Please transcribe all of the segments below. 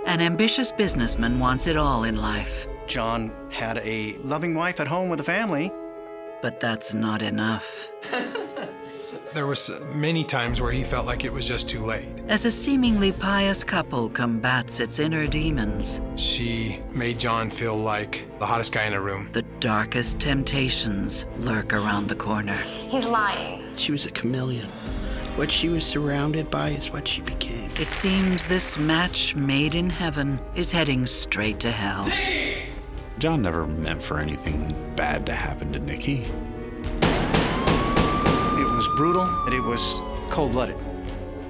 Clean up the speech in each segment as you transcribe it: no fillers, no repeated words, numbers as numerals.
An ambitious businessman wants it all in life. John had a loving wife at home with a family. But that's not enough. There was many times where he felt like it was just too late. As a seemingly pious couple combats its inner demons, She made John feel like the hottest guy in the room. the darkest temptations lurk around the corner. He's lying. She was a chameleon. What she was surrounded by is what she became. It seems this match made in heaven is heading straight to hell. John never meant for anything bad to happen to Nikki. It was brutal, and it was cold-blooded.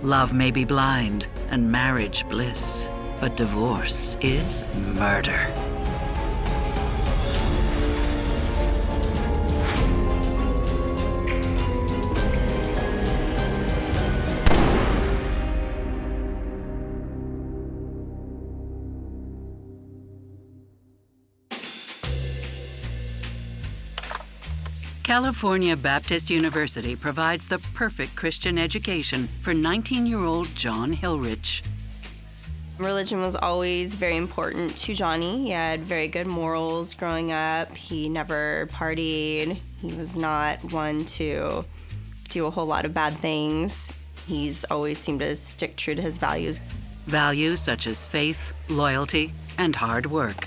Love may be blind and marriage bliss, but divorce is murder. California Baptist University provides the perfect Christian education for 19-year-old John Hilrich. Religion was always very important to Johnny. He had very good morals growing up. He never partied. He was not one to do a whole lot of bad things. He's always seemed to stick true to his values. Values such as faith, loyalty, and hard work.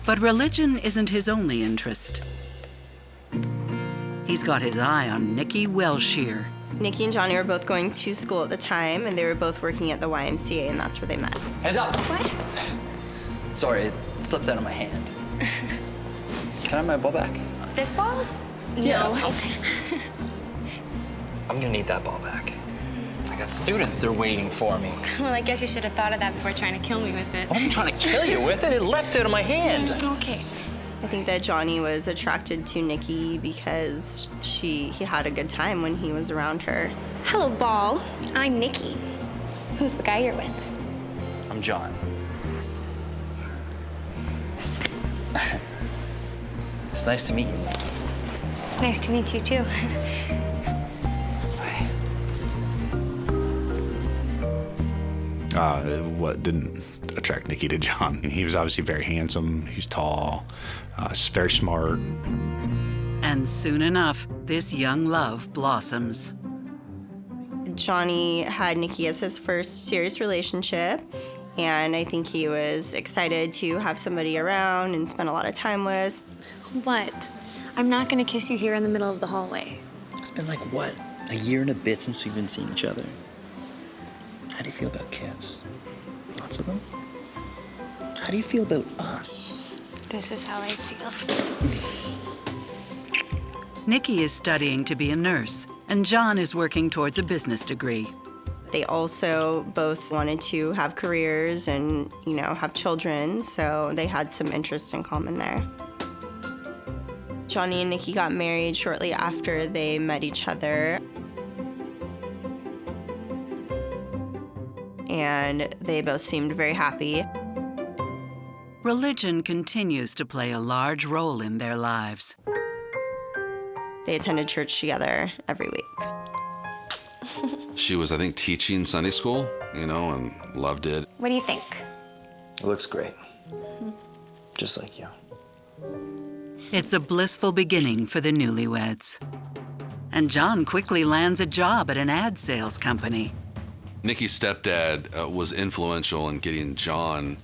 But religion isn't his only interest. He's got his eye on Nikki Wellshear. Nikki and Johnny were both going to school at the time, and they were both working at the YMCA, and that's where they met. Hands up! What? Sorry, it slipped out of my hand. Can I have my ball back? This ball? Yeah. No. I'm gonna need that ball back. I got students, they're waiting for me. Well, I guess you should have thought of that before trying to kill me with it. I wasn't trying to kill you with it, it leapt out of my hand. Okay. I think that Johnny was attracted to Nikki because he had a good time when he was around her. Hello, Ball. I'm Nikki. Who's the guy you're with? I'm John. It's nice to meet you. Nice to meet you, too. What didn't attract Nikki to John? He was obviously very handsome, he's tall, very smart. And soon enough, this young love blossoms. Johnny had Nikki as his first serious relationship, and I think he was excited to have somebody around and spend a lot of time with. What? I'm not gonna kiss you here in the middle of the hallway. It's been like, what, a year and a bit since we've been seeing each other? How do you feel about kids? Lots of them? How do you feel about us? This is how I feel. Nikki is studying to be a nurse, and John is working towards a business degree. They also both wanted to have careers and, have children, so they had some interest in common there. Johnny and Nikki got married shortly after they met each other. And they both seemed very happy. Religion continues to play a large role in their lives. They attended church together every week. She was, I think, teaching Sunday school, and loved it. What do you think? It looks great. Just like you. It's a blissful beginning for the newlyweds. And John quickly lands a job at an ad sales company. Nikki's stepdad was influential in getting John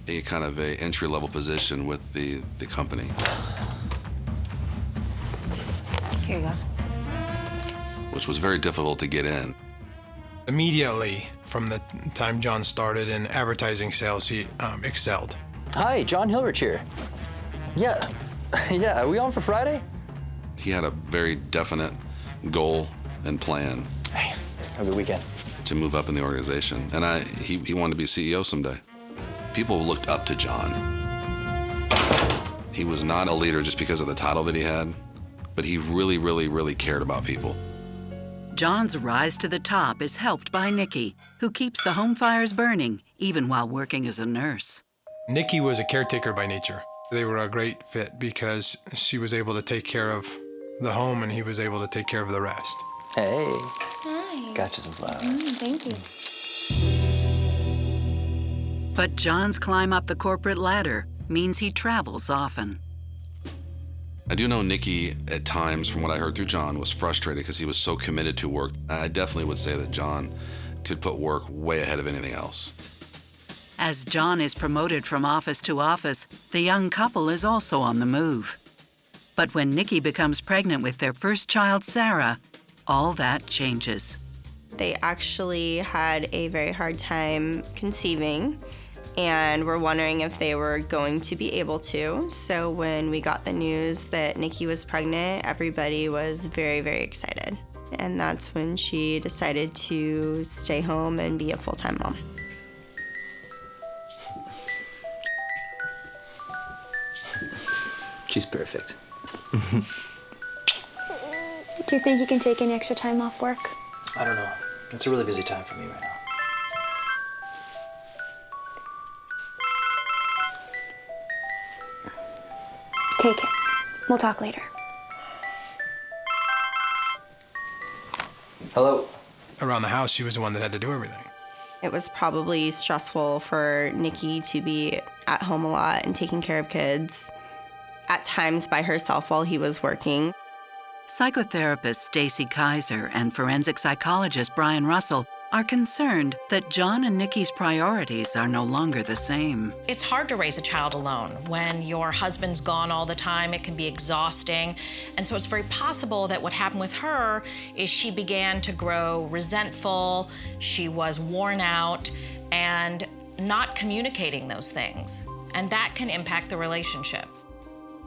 a kind of a entry-level position with the company. Here you go. Which was very difficult to get in. Immediately from the time John started in advertising sales, he excelled. Hi, John Hilrich here. Yeah, are we on for Friday? He had a very definite goal and plan. Hey, have a good weekend. To move up in the organization. And he wanted to be CEO someday. People looked up to John. He was not a leader just because of the title that he had, but he really, really, really cared about people. John's rise to the top is helped by Nikki, who keeps the home fires burning, even while working as a nurse. Nikki was a caretaker by nature. They were a great fit because she was able to take care of the home and he was able to take care of the rest. Hey. Hi. Got you some flowers. Thank you. But John's climb up the corporate ladder means he travels often. I do know Nikki, at times, from what I heard through John, was frustrated because he was so committed to work. I definitely would say that John could put work way ahead of anything else. As John is promoted from office to office, the young couple is also on the move. But when Nikki becomes pregnant with their first child, Sarah, all that changes. They actually had a very hard time conceiving and were wondering if they were going to be able to. So when we got the news that Nikki was pregnant, everybody was very, very excited. And that's when she decided to stay home and be a full-time mom. She's perfect. Do you think you can take any extra time off work? I don't know. It's a really busy time for me right now. Take it. We'll talk later. Hello. Around the house, she was the one that had to do everything. It was probably stressful for Nikki to be at home a lot and taking care of kids, at times by herself while he was working. Psychotherapist Stacy Kaiser and forensic psychologist Brian Russell are concerned that John and Nikki's priorities are no longer the same. It's hard to raise a child alone. When your husband's gone all the time, it can be exhausting. And so it's very possible that what happened with her is she began to grow resentful, she was worn out, and not communicating those things. And that can impact the relationship.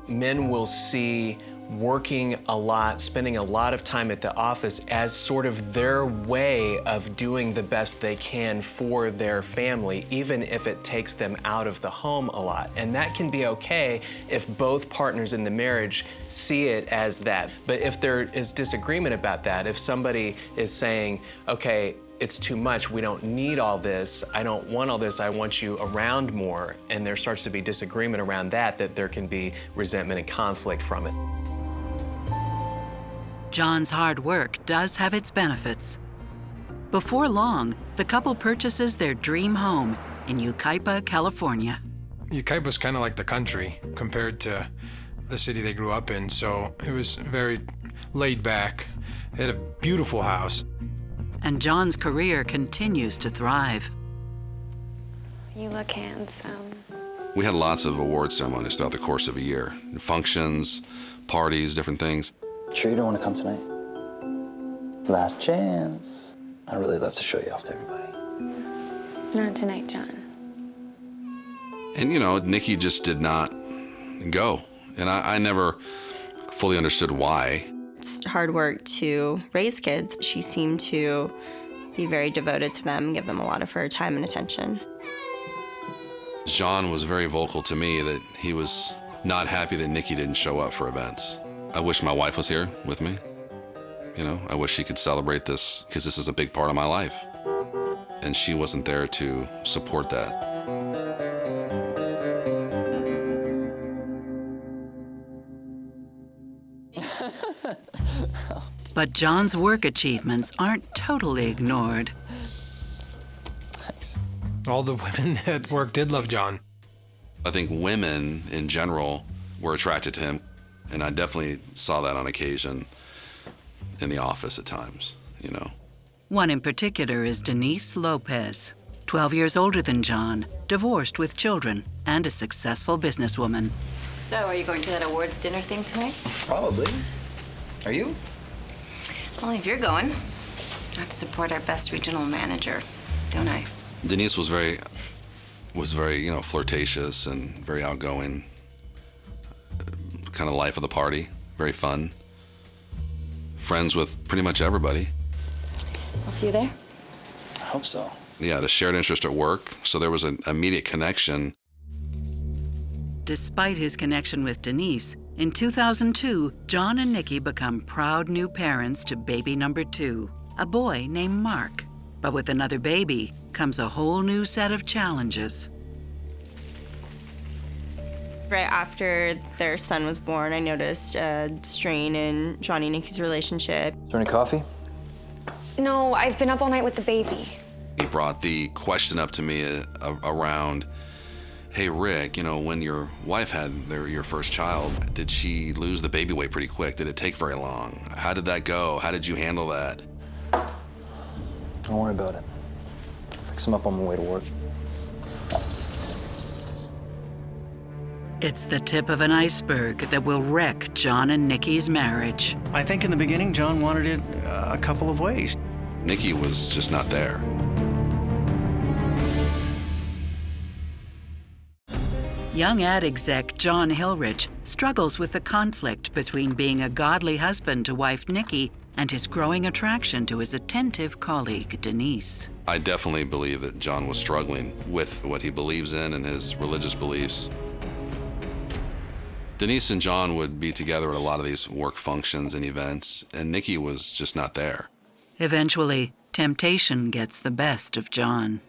Men will see working a lot, spending a lot of time at the office as sort of their way of doing the best they can for their family, even if it takes them out of the home a lot. And that can be okay if both partners in the marriage see it as that. But if there is disagreement about that, if somebody is saying, okay, it's too much, we don't need all this, I don't want all this, I want you around more, and there starts to be disagreement around that, that there can be resentment and conflict from it. John's hard work does have its benefits. Before long, the couple purchases their dream home in Yucaipa, California. Yucaipa's kind of like the country compared to the city they grew up in, so it was very laid back. They had a beautiful house. And John's career continues to thrive. You look handsome. We had lots of award ceremonies throughout the course of a year. Functions, parties, different things. Sure you don't want to come tonight? Last chance. I'd really love to show you off to everybody. Not tonight, John. And you know, Nikki just did not go. And I never fully understood why. It's hard work to raise kids. She seemed to be very devoted to them, give them a lot of her time and attention. John was very vocal to me that he was not happy that Nikki didn't show up for events. I wish my wife was here with me. You know, I wish she could celebrate this because this is a big part of my life. And she wasn't there to support that. But John's work achievements aren't totally ignored. Thanks. All the women at work did love John. I think women in general were attracted to him. And I definitely saw that on occasion in the office at times, you know. One in particular is Denise Lopez, 12 years older than John, divorced with children, and a successful businesswoman. So, are you going to that awards dinner thing tonight? Probably. Are you? Well, if you're going, I have to support our best regional manager, don't I? Denise was very, you know, flirtatious and very outgoing. Kind of life of the party, very fun. Friends with pretty much everybody. I'll see you there. I hope so. Yeah, the shared interest at work, so there was an immediate connection. Despite his connection with Denise, in 2002, John and Nikki become proud new parents to baby number 2, a boy named Mark. But with another baby comes a whole new set of challenges. Right after their son was born, I noticed a strain in Johnny and Nikki's relationship. Is there any coffee? No, I've been up all night with the baby. He brought the question up to me around, hey, Rick, when your wife had your first child, did she lose the baby weight pretty quick? Did it take very long? How did that go? How did you handle that? Don't worry about it. Fix him up on my way to work. It's the tip of an iceberg that will wreck John and Nikki's marriage. I think in the beginning, John wanted it a couple of ways. Nikki was just not there. Young ad exec John Hillrich struggles with the conflict between being a godly husband to wife Nikki and his growing attraction to his attentive colleague Denise. I definitely believe that John was struggling with what he believes in and his religious beliefs. Denise and John would be together at a lot of these work functions and events, and Nikki was just not there. Eventually, temptation gets the best of John.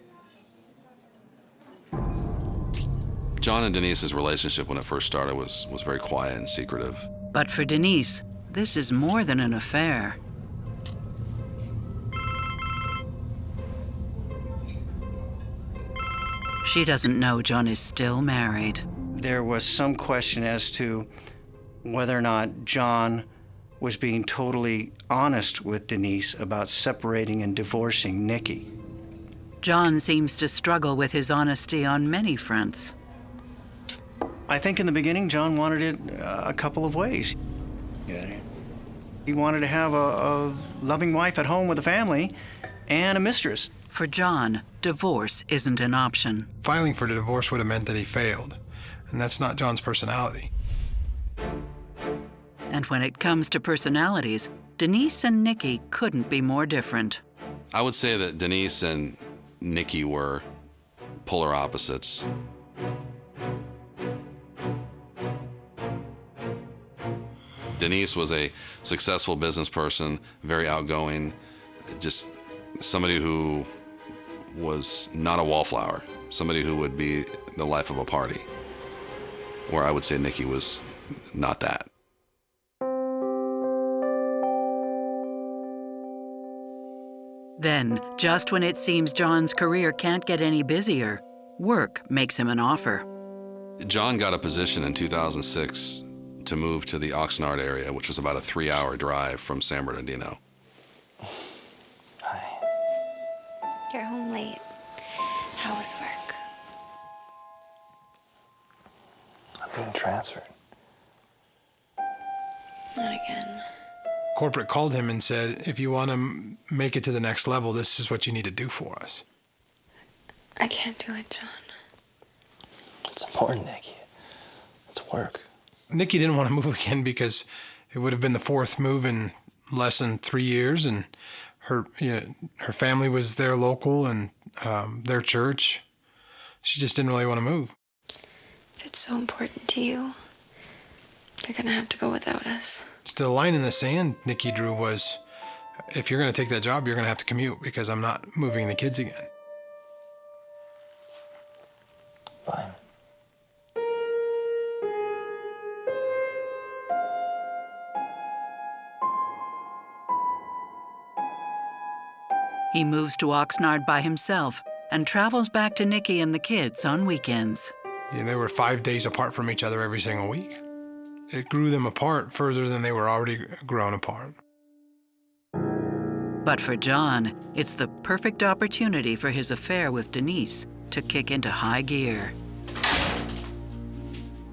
John and Denise's relationship when it first started was very quiet and secretive. But for Denise, this is more than an affair. She doesn't know John is still married. There was some question as to whether or not John was being totally honest with Denise about separating and divorcing Nikki. John seems to struggle with his honesty on many fronts. I think in the beginning, John wanted it a couple of ways. He wanted to have a loving wife at home with a family and a mistress. For John, divorce isn't an option. Filing for the divorce would have meant that he failed, and that's not John's personality. And when it comes to personalities, Denise and Nikki couldn't be more different. I would say that Denise and Nikki were polar opposites. Denise was a successful business person, very outgoing, just somebody who was not a wallflower, somebody who would be the life of a party, where I would say Nikki was not that. Then, just when it seems John's career can't get any busier, work makes him an offer. John got a position in 2006 to move to the Oxnard area, which was about a 3-hour drive from San Bernardino. You're home late. How was work? I'm being transferred. Not again. Corporate called him and said, if you want to make it to the next level, this is what you need to do for us. I can't do it, John. It's important, Nikki. It's work. Nikki didn't want to move again because it would have been the fourth move in less than 3 years, and her family was their local and their church. She just didn't really want to move. If it's so important to you, you're gonna have to go without us. The line in the sand Nikki drew was, if you're going to take that job, you're going to have to commute because I'm not moving the kids again. Fine. He moves to Oxnard by himself and travels back to Nikki and the kids on weekends. Yeah, they were 5 days apart from each other every single week. It grew them apart further than they were already grown apart. But for John, it's the perfect opportunity for his affair with Denise to kick into high gear.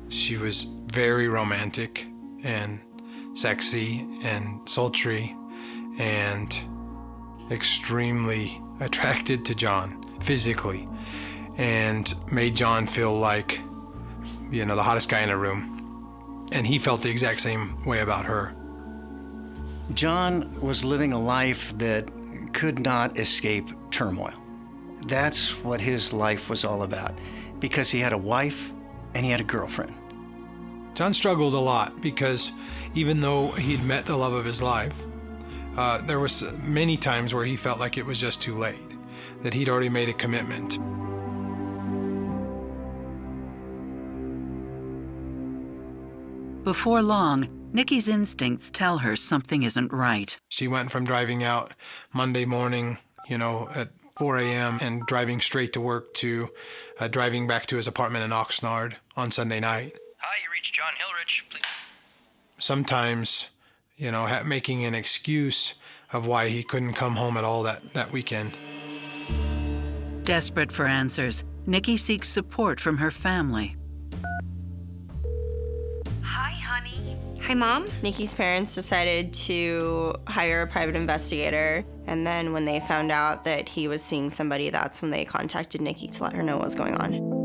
She was very romantic and sexy and sultry and extremely attracted to John physically, and made John feel like, the hottest guy in the room. And he felt the exact same way about her. John was living a life that could not escape turmoil. That's what his life was all about, because he had a wife and he had a girlfriend. John struggled a lot because even though he'd met the love of his life, there was many times where he felt like it was just too late, that he'd already made a commitment. Before long, Nikki's instincts tell her something isn't right. She went from driving out Monday morning, at 4 a.m. and driving straight to work to driving back to his apartment in Oxnard on Sunday night. Hi, you reached John Hillrich. Please. Sometimes, making an excuse of why he couldn't come home at all that weekend. Desperate for answers, Nikki seeks support from her family. Hi, honey. Hi, Mom. Nikki's parents decided to hire a private investigator, and then when they found out that he was seeing somebody, that's when they contacted Nikki to let her know what was going on.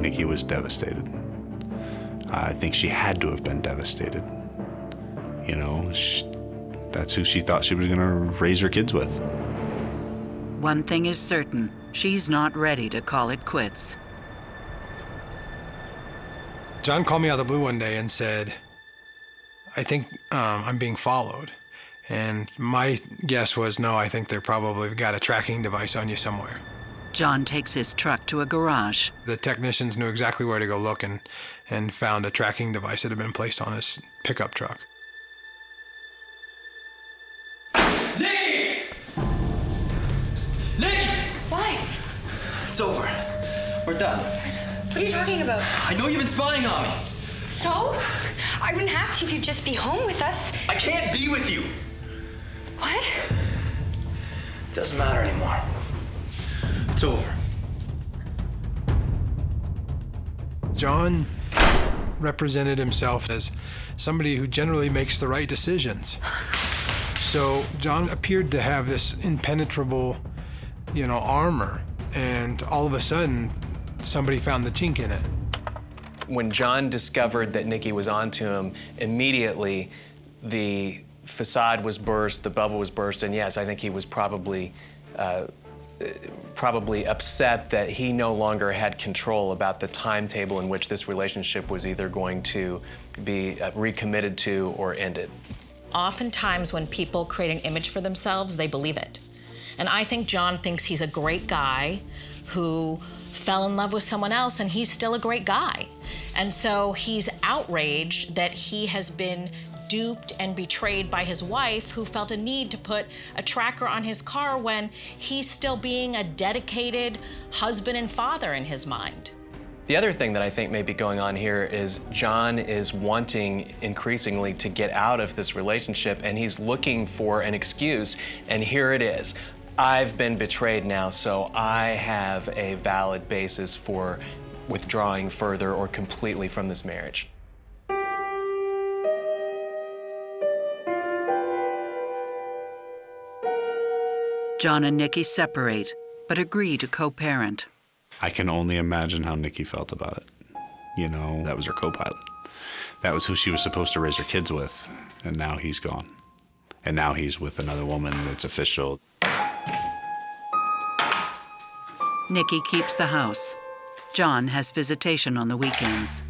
Nikki was devastated. I think she had to have been devastated. That's who she thought she was going to raise her kids with. One thing is certain, she's not ready to call it quits. John called me out of the blue one day and said, I think I'm being followed. And my guess was, no, I think they're probably got a tracking device on you somewhere. John takes his truck to a garage. The technicians knew exactly where to go look and found a tracking device that had been placed on his pickup truck. Nikki! Nikki! What? It's over. We're done. What are you talking about? I know you've been spying on me. So? I wouldn't have to if you'd just be home with us. I can't be with you. What? Doesn't matter anymore. It's over. John represented himself as somebody who generally makes the right decisions. So John appeared to have this impenetrable, armor, and all of a sudden, somebody found the chink in it. When John discovered that Nikki was onto him, immediately the facade was burst, the bubble was burst, and yes, I think he was probably upset that he no longer had control about the timetable in which this relationship was either going to be recommitted to or ended. Oftentimes when people create an image for themselves, they believe it. And I think John thinks he's a great guy who fell in love with someone else, and he's still a great guy. And so he's outraged that he has been duped and betrayed by his wife, who felt a need to put a tracker on his car when he's still being a dedicated husband and father in his mind. The other thing that I think may be going on here is John is wanting increasingly to get out of this relationship, and he's looking for an excuse, and here it is. I've been betrayed now, so I have a valid basis for withdrawing further or completely from this marriage. John and Nikki separate, but agree to co-parent. I can only imagine how Nikki felt about it. That was her co-pilot. That was who she was supposed to raise her kids with, and now he's gone. And now he's with another woman that's official. Nikki keeps the house. John has visitation on the weekends.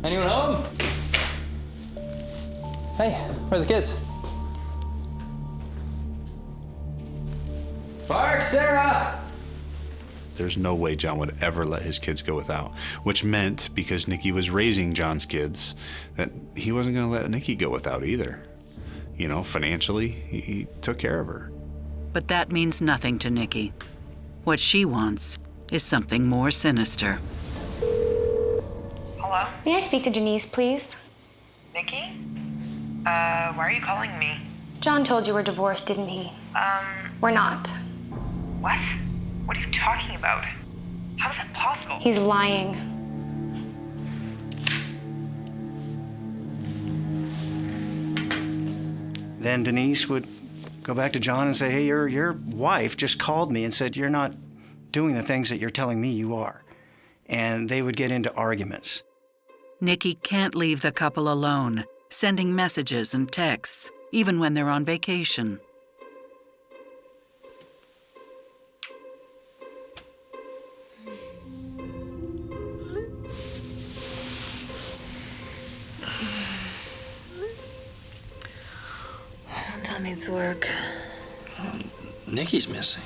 Anyone home? Hey, where are the kids? Mark, Sarah! There's no way John would ever let his kids go without, which meant, because Nikki was raising John's kids, that he wasn't going to let Nikki go without either. Financially, he took care of her. But that means nothing to Nikki. What she wants is something more sinister. Hello? May I speak to Denise, please? Nikki? Why are you calling me? John told you we're divorced, didn't he? We're not. What? What are you talking about? How is that possible? He's lying. Then Denise would go back to John and say, hey, your wife just called me and said you're not doing the things that you're telling me you are. and they would get into arguments. Nikki can't leave the couple alone, sending messages and texts, even when they're on vacation. Don't tell me it's work. Nikki's missing.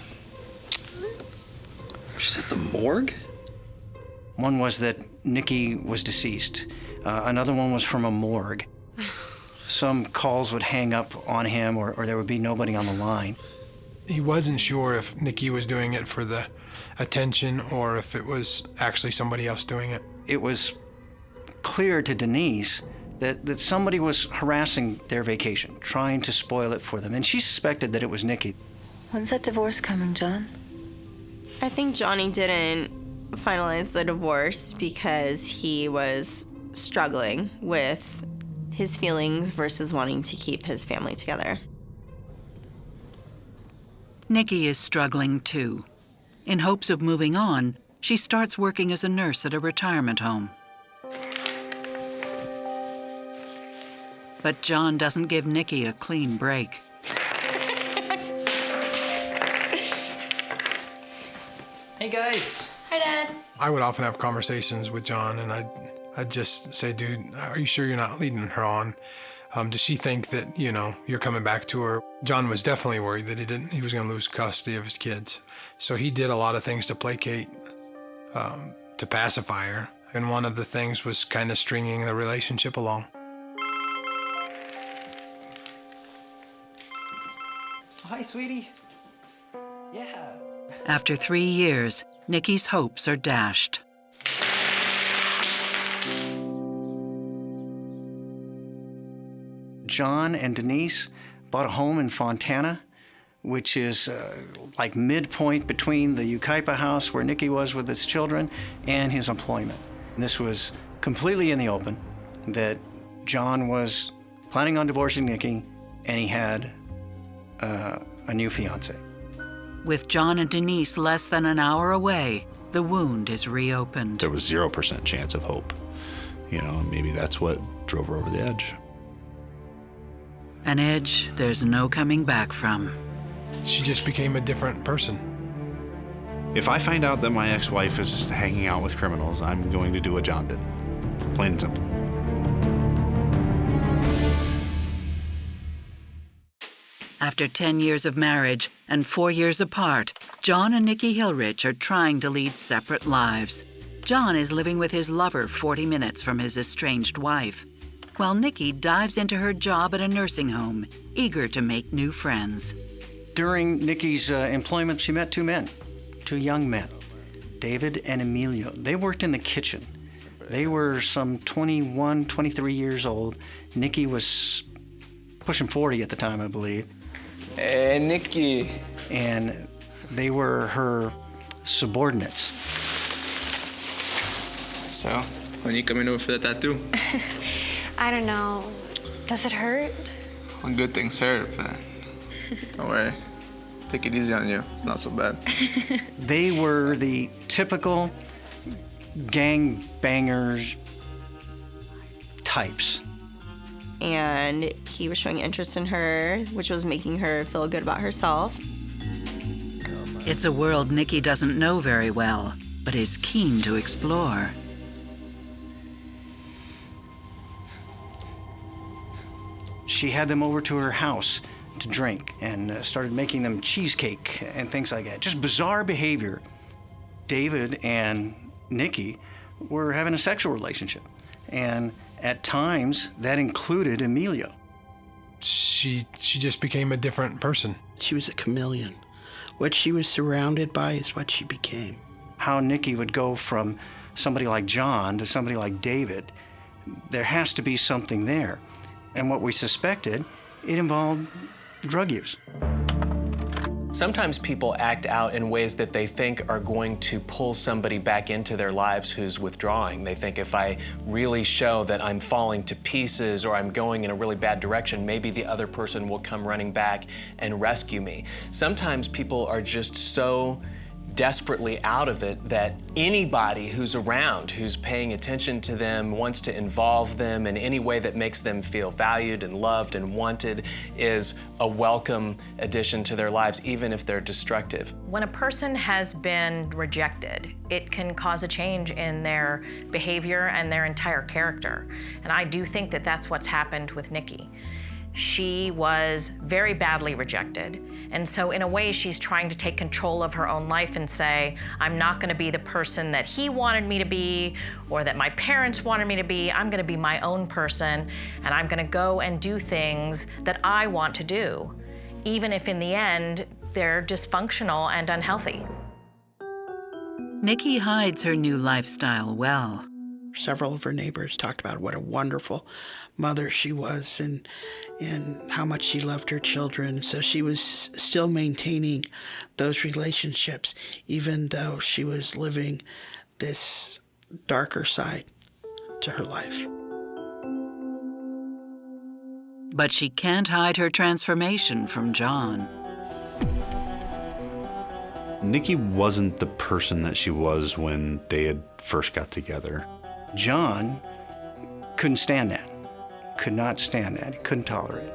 She's at the morgue? One was that Nikki was deceased. Another one was from a morgue. Some calls would hang up on him, or there would be nobody on the line. He wasn't sure if Nikki was doing it for the attention or if it was actually somebody else doing it. It was clear to Denise that somebody was harassing their vacation, trying to spoil it for them, and she suspected that it was Nikki. When's that divorce coming, John? I think Johnny didn't finalize the divorce because he was struggling with his feelings versus wanting to keep his family together. Nikki is struggling too. In hopes of moving on, she starts working as a nurse at a retirement home. But John doesn't give Nikki a clean break. Hey, guys. Hi, Dad. I would often have conversations with John, and I'd just say, dude, are you sure you're not leading her on? Does she think that, you're coming back to her? John was definitely worried that he was going to lose custody of his kids. So he did a lot of things to placate, to pacify her. And one of the things was kind of stringing the relationship along. Hi, sweetie. Yeah. After 3 years, Nikki's hopes are dashed. John and Denise bought a home in Fontana, which is like midpoint between the Ukaipa house where Nikki was with his children and his employment. And this was completely in the open, that John was planning on divorcing Nikki, and he had a new fiance. With John and Denise less than an hour away, the wound is reopened. There was 0% chance of hope. Maybe that's what drove her over the edge. An edge there's no coming back from. She just became a different person. If I find out that my ex-wife is hanging out with criminals, I'm going to do what John did. Plain and simple. After 10 years of marriage and 4 years apart, John and Nikki Hillrich are trying to lead separate lives. John is living with his lover 40 minutes from his estranged wife, while Nikki dives into her job at a nursing home, eager to make new friends. During Nikki's employment, she met two young men, David and Emilio. They worked in the kitchen. They were some 21, 23 years old. Nikki was pushing 40 at the time, I believe. Hey, Nikki. And they were her subordinates. So, when you coming over for the tattoo? I don't know. Does it hurt? Well, good things hurt, but don't worry. Take it easy on you. It's not so bad. They were the typical gangbangers types. And he was showing interest in her, which was making her feel good about herself. It's a world Nikki doesn't know very well, but is keen to explore. She had them over to her house to drink and started making them cheesecake and things like that. Just bizarre behavior. David and Nikki were having a sexual relationship. And at times, that included Emilio. She just became a different person. She was a chameleon. What she was surrounded by is what she became. How Nikki would go from somebody like John to somebody like David, there has to be something there. And what we suspected, it involved drug use. Sometimes people act out in ways that they think are going to pull somebody back into their lives who's withdrawing. They think if I really show that I'm falling to pieces or I'm going in a really bad direction, maybe the other person will come running back and rescue me. Sometimes people are just so desperately out of it that anybody who's around, who's paying attention to them, wants to involve them in any way that makes them feel valued and loved and wanted is a welcome addition to their lives, even if they're destructive. When a person has been rejected, it can cause a change in their behavior and their entire character. And I do think that that's what's happened with Nikki. She was very badly rejected. And so in a way, she's trying to take control of her own life and say, I'm not gonna be the person that he wanted me to be or that my parents wanted me to be. I'm gonna be my own person, and I'm gonna go and do things that I want to do, even if in the end, they're dysfunctional and unhealthy. Nikki hides her new lifestyle well. Several of her neighbors talked about what a wonderful mother she was and how much she loved her children. So she was still maintaining those relationships, even though she was living this darker side to her life. But she can't hide her transformation from John. Nikki wasn't the person that she was when they had first got together. John couldn't stand that. Could not stand that. He couldn't tolerate it.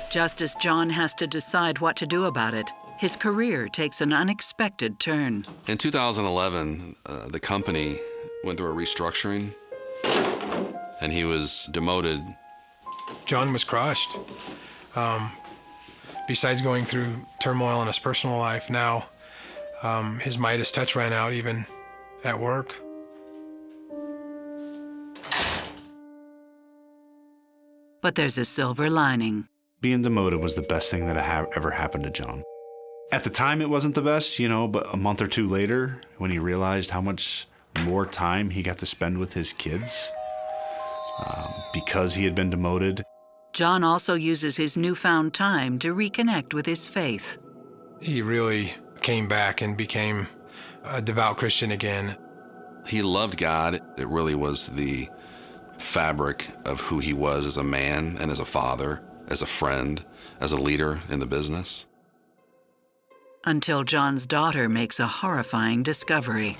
Just as John has to decide what to do about it, his career takes an unexpected turn. In 2011, the company went through a restructuring, and he was demoted. John was crushed. Besides going through turmoil in his personal life, now his Midas touch ran out even at work. But there's a silver lining. Being demoted was the best thing that ever happened to John. At the time, it wasn't the best, but a month or two later, when he realized how much more time he got to spend with his kids because he had been demoted. John also uses his newfound time to reconnect with his faith. He really came back and became a devout Christian again. He loved God. It really was the fabric of who he was as a man and as a father, as a friend, as a leader in the business. Until John's daughter makes a horrifying discovery.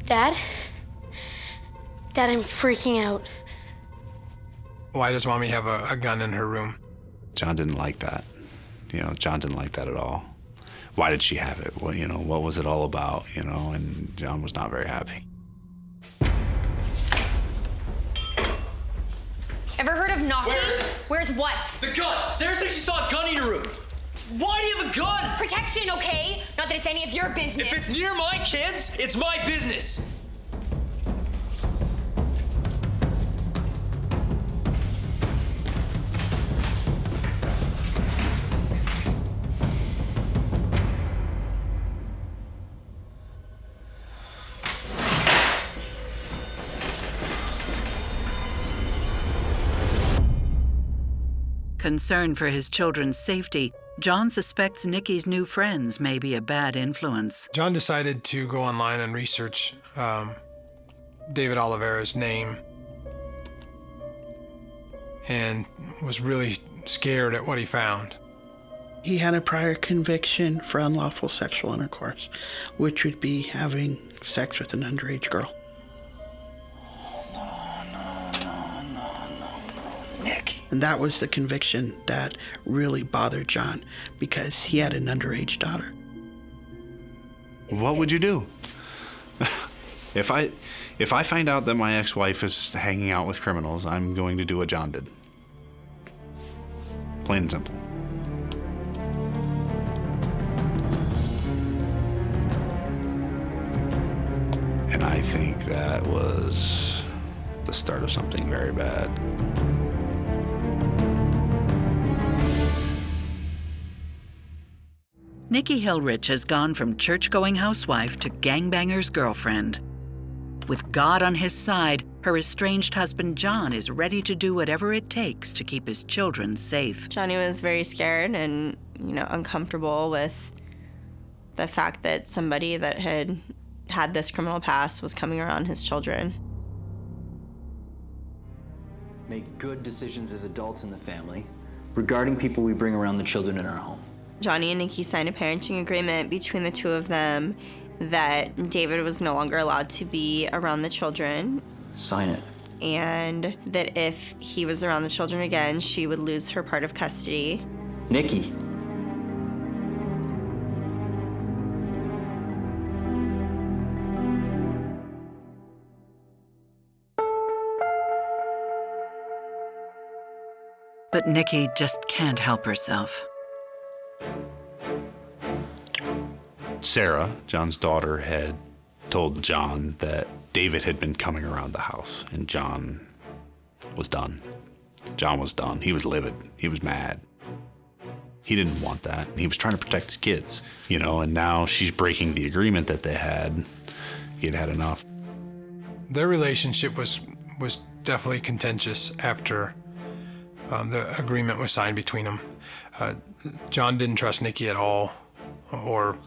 Dad? Dad, I'm freaking out. Why does Mommy have a gun in her room? John didn't like that. John didn't like that at all. Why did she have it? Well, what was it all about? And John was not very happy. Ever heard of knocking? Where is it? Where's what? The gun! Sarah said she saw a gun in your room. Why do you have a gun? Protection, okay? Not that it's any of your business. If it's near my kids, it's my business. Concerned for his children's safety, John suspects Nikki's new friends may be a bad influence. John decided to go online and research David Oliveira's name and was really scared at what he found. He had a prior conviction for unlawful sexual intercourse, which would be having sex with an underage girl. And that was the conviction that really bothered John, because he had an underage daughter. What would you do? If I find out that my ex-wife is hanging out with criminals, I'm going to do what John did. Plain and simple. And I think that was the start of something very bad. Nikki Hillrich has gone from church-going housewife to gangbanger's girlfriend. With God on his side, her estranged husband John is ready to do whatever it takes to keep his children safe. Johnny was very scared and, uncomfortable with the fact that somebody that had this criminal past was coming around his children. Make good decisions as adults in the family regarding people we bring around the children in our home. Johnny and Nikki signed a parenting agreement between the two of them that David was no longer allowed to be around the children. Sign it. And that if he was around the children again, she would lose her part of custody. Nikki. But Nikki just can't help herself. Sarah, John's daughter, had told John that David had been coming around the house, and John was done. John was done. He was livid. He was mad. He didn't want that. He was trying to protect his kids, you know, and now she's breaking the agreement that they had. He had had enough. Their relationship was definitely contentious after the agreement was signed between them. John didn't trust Nikki at all, or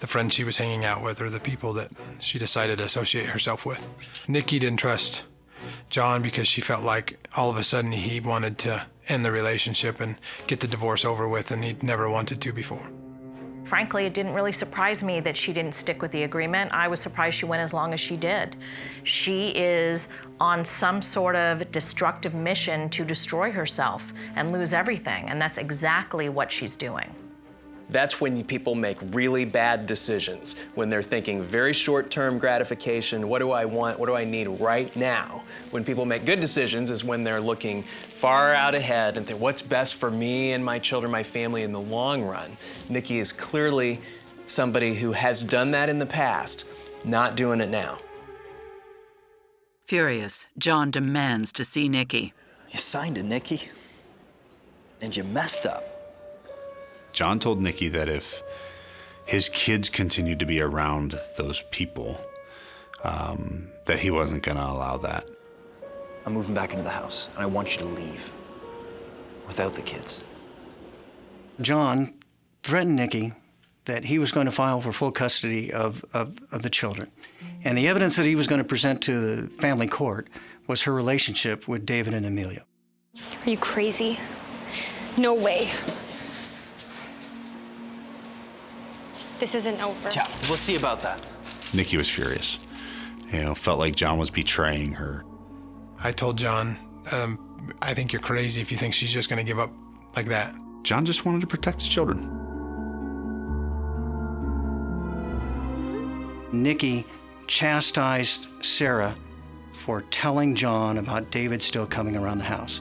the friends she was hanging out with, or the people that she decided to associate herself with. Nikki didn't trust John because she felt like all of a sudden he wanted to end the relationship and get the divorce over with, and he'd never wanted to before. Frankly, it didn't really surprise me that she didn't stick with the agreement. I was surprised she went as long as she did. She is on some sort of destructive mission to destroy herself and lose everything, and that's exactly what she's doing. That's when people make really bad decisions, when they're thinking very short-term gratification, what do I want, what do I need right now? When people make good decisions is when they're looking far out ahead and think, what's best for me and my children, my family in the long run? Nikki is clearly somebody who has done that in the past, not doing it now. Furious, John demands to see Nikki. You signed it, Nikki, and you messed up. John told Nikki that if his kids continued to be around those people, that he wasn't going to allow that. I'm moving back into the house, and I want you to leave without the kids. John threatened Nikki that he was going to file for full custody of the children. And the evidence that he was going to present to the family court was her relationship with David and Amelia. Are you crazy? No way. This isn't over. Yeah, we'll see about that. Nikki was furious. You know, felt like John was betraying her. I told John, I think you're crazy if you think she's just going to give up like that. John just wanted to protect his children. Nikki chastised Sarah for telling John about David still coming around the house.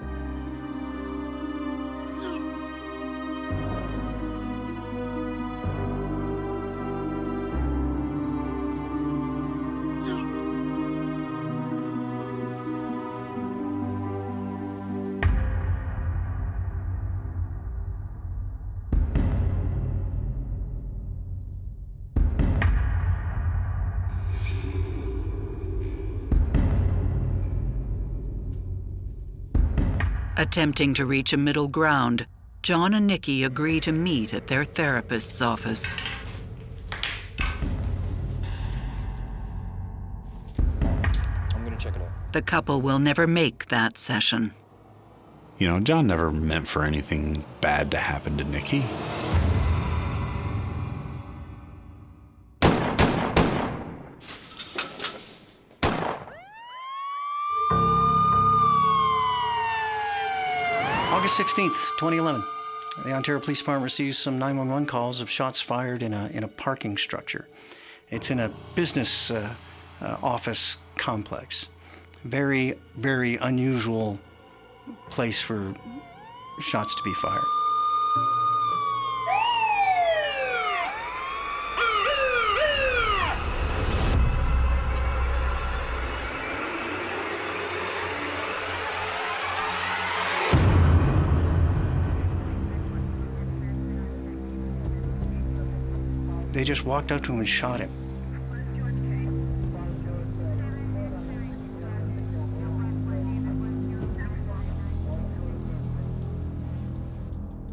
Attempting to reach a middle ground, John and Nikki agree to meet at their therapist's office. I'm gonna check it out. The couple will never make that session. You know, John never meant for anything bad to happen to Nikki. August 16th, 2011. The Ontario Police Department receives some 911 calls of shots fired in a parking structure. It's in a business office complex. Very, very unusual place for shots to be fired. They just walked up to him and shot him.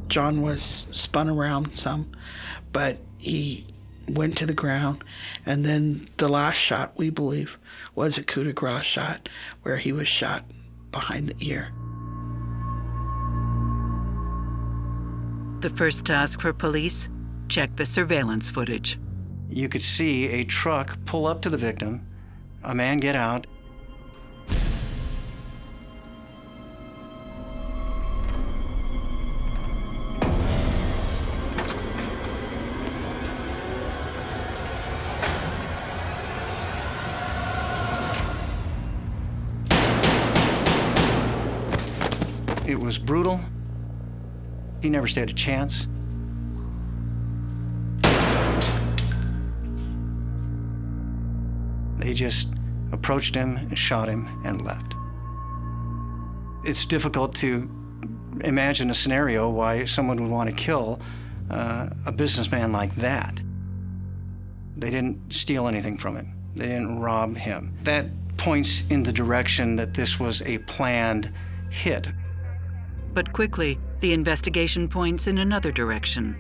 John was spun around some, but he went to the ground. And then the last shot, we believe, was a coup de grace shot where he was shot behind the ear. The first task for police, check the surveillance footage. You could see a truck pull up to the victim, a man get out. It was brutal. He never stood a chance. They just approached him, shot him, and left. It's difficult to imagine a scenario why someone would want to kill a businessman like that. They didn't steal anything from him. They didn't rob him. That points in the direction that this was a planned hit. But quickly, the investigation points in another direction.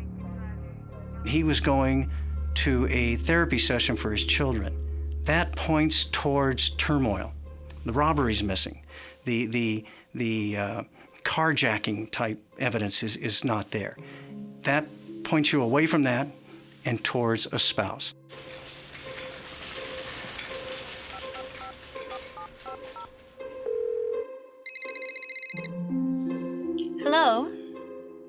He was going to a therapy session for his children. That points towards turmoil. The robbery's missing. The carjacking type evidence is not there. That points you away from that and towards a spouse. Hello?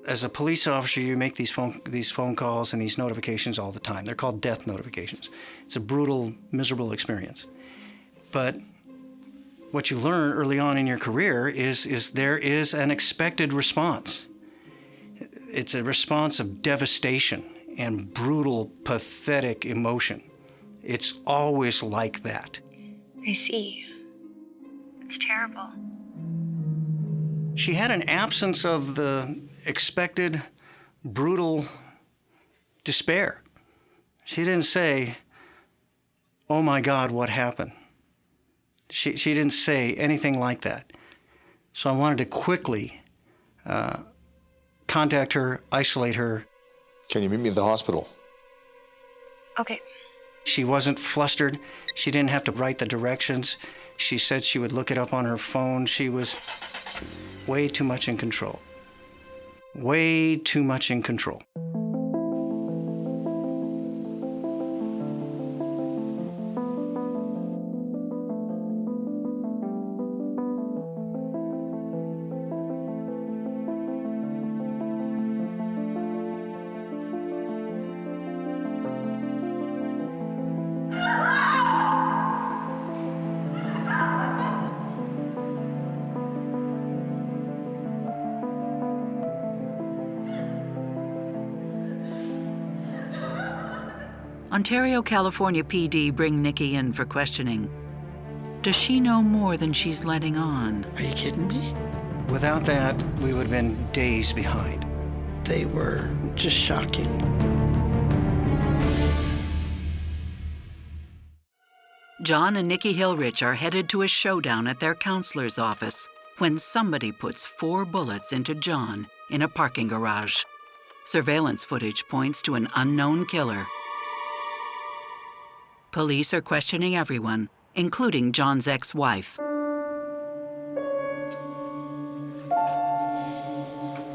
As a police officer, you make these phone calls and these notifications all the time. They're called death notifications. It's a brutal, miserable experience. But what you learn early on in your career is there is an expected response. It's a response of devastation and brutal, pathetic emotion. It's always like that. I see. It's terrible. She had an absence of the expected, brutal despair. She didn't say, "Oh my God, what happened?" She didn't say anything like that. So I wanted to quickly contact her, isolate her. Can you meet me at the hospital? Okay. She wasn't flustered. She didn't have to write the directions. She said she would look it up on her phone. She was way too much in control. Way too much in control. Ontario, California PD bring Nikki in for questioning. Does she know more than she's letting on? Are you kidding me? Without that, we would have been days behind. They were just shocking. John and Nikki Hillrich are headed to a showdown at their counselor's office when somebody puts 4 bullets into John in a parking garage. Surveillance footage points to an unknown killer. Police are questioning everyone, including John's ex-wife.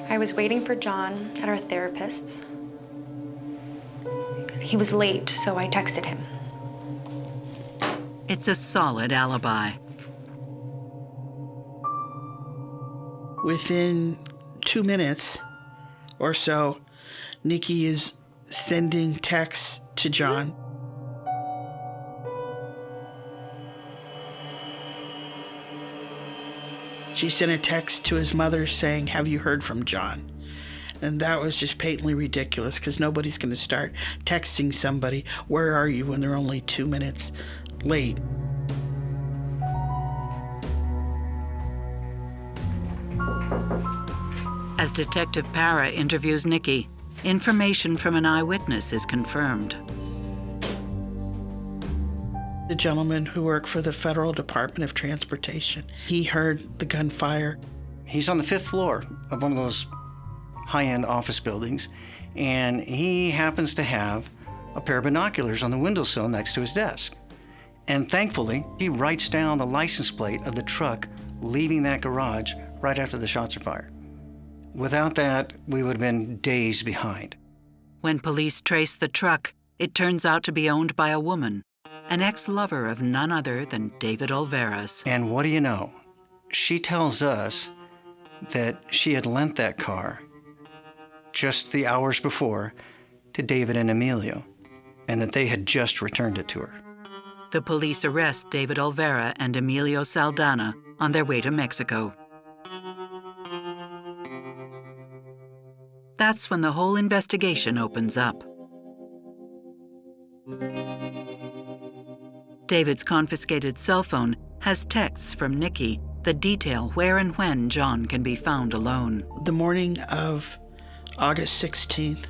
I was waiting for John at our therapist's. He was late, so I texted him. It's a solid alibi. Within 2 minutes or so, Nikki is sending texts to John. She sent a text to his mother saying, "Have you heard from John?" And that was just patently ridiculous because nobody's going to start texting somebody, "Where are you?" when they're only 2 minutes late. As Detective Para interviews Nikki, information from an eyewitness is confirmed. The gentleman who worked for the Federal Department of Transportation, he heard the gunfire. He's on the 5th floor of one of those high-end office buildings, and he happens to have a pair of binoculars on the windowsill next to his desk. And thankfully, he writes down the license plate of the truck leaving that garage right after the shots are fired. Without that, we would have been days behind. When police trace the truck, it turns out to be owned by a woman, an ex-lover of none other than David Olveras. And what do you know? She tells us that she had lent that car just the hours before to David and Emilio, and that they had just returned it to her. The police arrest David Olvera and Emilio Saldana on their way to Mexico. That's when the whole investigation opens up. David's confiscated cell phone has texts from Nikki that detail where and when John can be found alone. The morning of August 16th,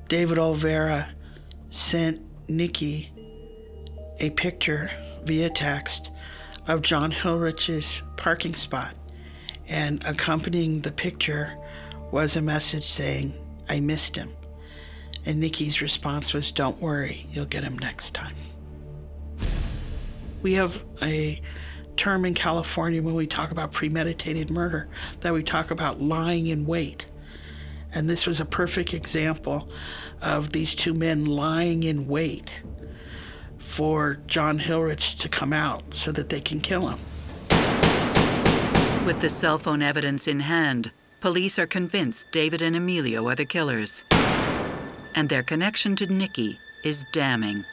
David Olvera sent Nikki a picture via text of John Hillrich's parking spot, and accompanying the picture was a message saying, "I missed him." And Nikki's response was, "Don't worry, you'll get him next time." We have a term in California when we talk about premeditated murder that we talk about lying in wait. And this was a perfect example of these two men lying in wait for John Hillrich to come out so that they can kill him. With the cell phone evidence in hand, police are convinced David and Emilio are the killers. And their connection to Nikki is damning.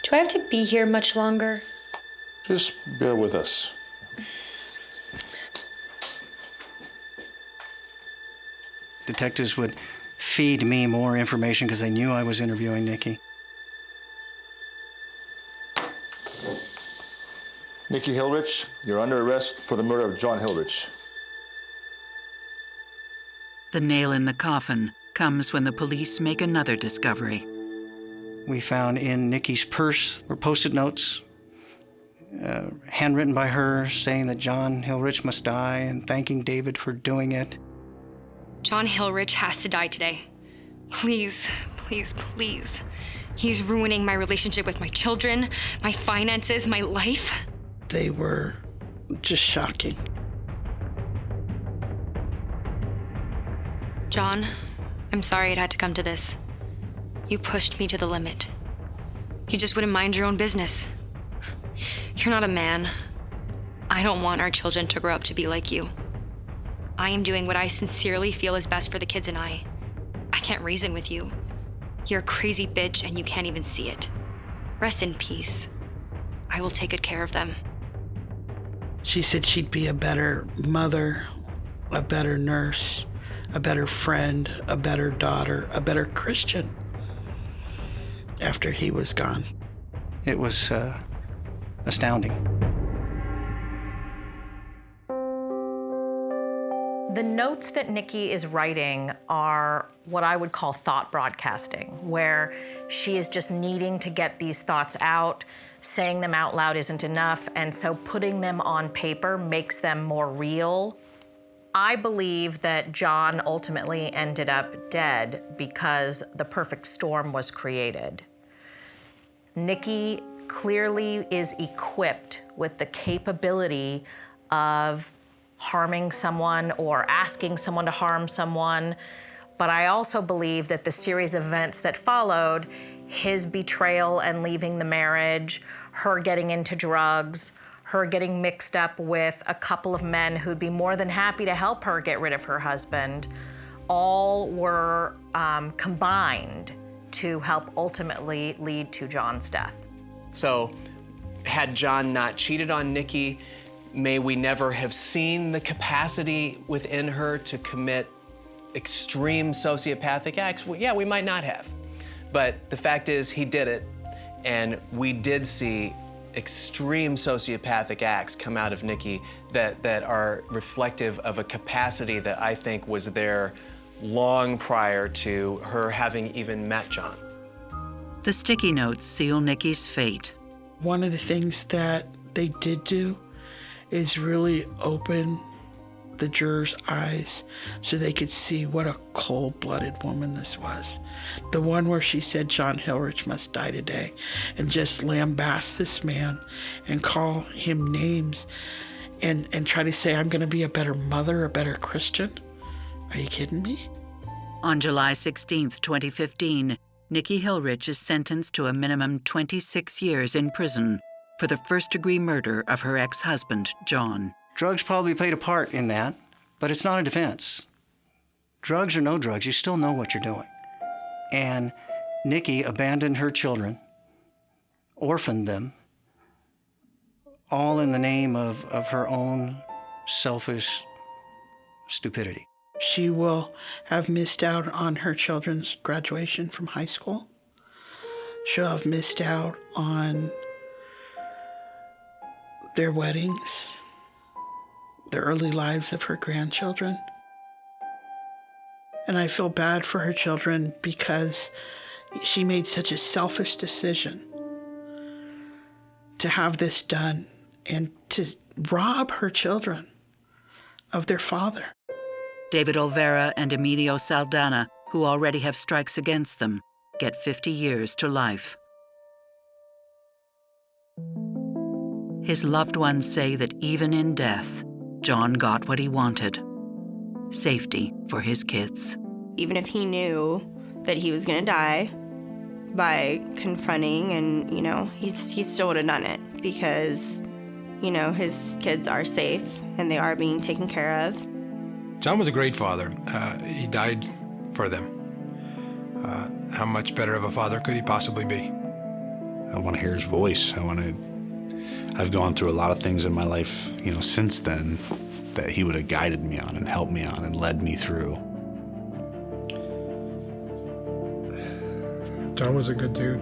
Do I have to be here much longer? Just bear with us. Detectives would feed me more information because they knew I was interviewing Nikki. Nikki Hillrich, you're under arrest for the murder of John Hillrich. The nail in the coffin comes when the police make another discovery. We found in Nikki's purse were Post-it notes, handwritten by her, saying that John Hillrich must die and thanking David for doing it. John Hillrich has to die today. Please, please, please. He's ruining my relationship with my children, my finances, my life. They were just shocking. John, I'm sorry it had to come to this. You pushed me to the limit. You just wouldn't mind your own business. You're not a man. I don't want our children to grow up to be like you. I am doing what I sincerely feel is best for the kids and I can't reason with you. You're a crazy bitch and you can't even see it. Rest in peace. I will take good care of them. She said she'd be a better mother, a better nurse, a better friend, a better daughter, a better Christian after he was gone. It was astounding. The notes that Nikki is writing are what I would call thought broadcasting, where she is just needing to get these thoughts out. Saying them out loud isn't enough, and so putting them on paper makes them more real. I believe that John ultimately ended up dead because the perfect storm was created. Nikki clearly is equipped with the capability of harming someone or asking someone to harm someone, but I also believe that the series of events that followed, his betrayal and leaving the marriage, her getting into drugs, her getting mixed up with a couple of men who'd be more than happy to help her get rid of her husband, all were combined to help ultimately lead to John's death. So, had John not cheated on Nikki, may we never have seen the capacity within her to commit extreme sociopathic acts? Well, yeah, we might not have. But the fact is, he did it, and we did see extreme sociopathic acts come out of Nikki that are reflective of a capacity that I think was there long prior to her having even met John. The sticky notes seal Nikki's fate. One of the things that they did do is really open the jurors' eyes so they could see what a cold-blooded woman this was. The one where she said John Hillrich must die today, and just lambast this man and call him names and try to say, I'm going to be a better mother, a better Christian. Are you kidding me? On July 16th, 2015, Nikki Hillrich is sentenced to a minimum 26 years in prison for the first-degree murder of her ex-husband, John. Drugs probably played a part in that, but it's not a defense. Drugs or no drugs, you still know what you're doing. And Nikki abandoned her children, orphaned them, all in the name of her own selfish stupidity. She will have missed out on her children's graduation from high school. She'll have missed out on their weddings, the early lives of her grandchildren. And I feel bad for her children because she made such a selfish decision to have this done and to rob her children of their father. David Olvera and Emilio Saldana, who already have strikes against them, get 50 years to life. His loved ones say that even in death, John got what he wanted: safety for his kids. Even if he knew that he was going to die by confronting, and, he still would have done it because, his kids are safe and they are being taken care of. John was a great father. He died for them. How much better of a father could he possibly be? I want to hear his voice. I've gone through a lot of things in my life, since then, that he would have guided me on and helped me on and led me through. John was a good dude.